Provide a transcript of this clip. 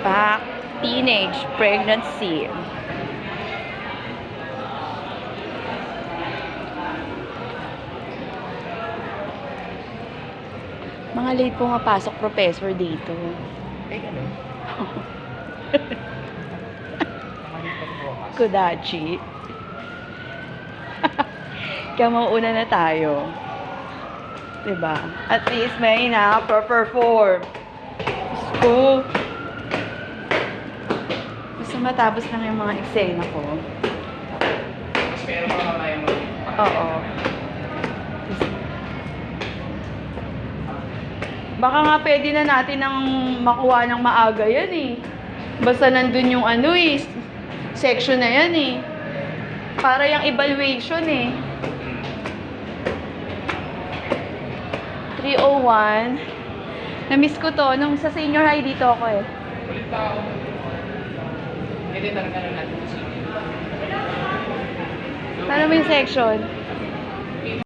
Back teenage pregnancy. Mga late po pasok professor dito. Eh, gano'n. Nakalipat po ako. Kudachi. Kaya mauuna na tayo. Diba? At least may na-perform. Diyos ko. Basta matapos lang yung mga eksena ko. Mas meron pa mamaya mo. Oo. Baka nga pwede na natin ng makuha ng maaga yan eh. Basta nandun yung section na yan eh. Para yung evaluation eh. 301. Na-miss ko to. Nung sa senior high dito ako eh. Ulit pa ako. Hindi talaga na natin. Ano ba yung section?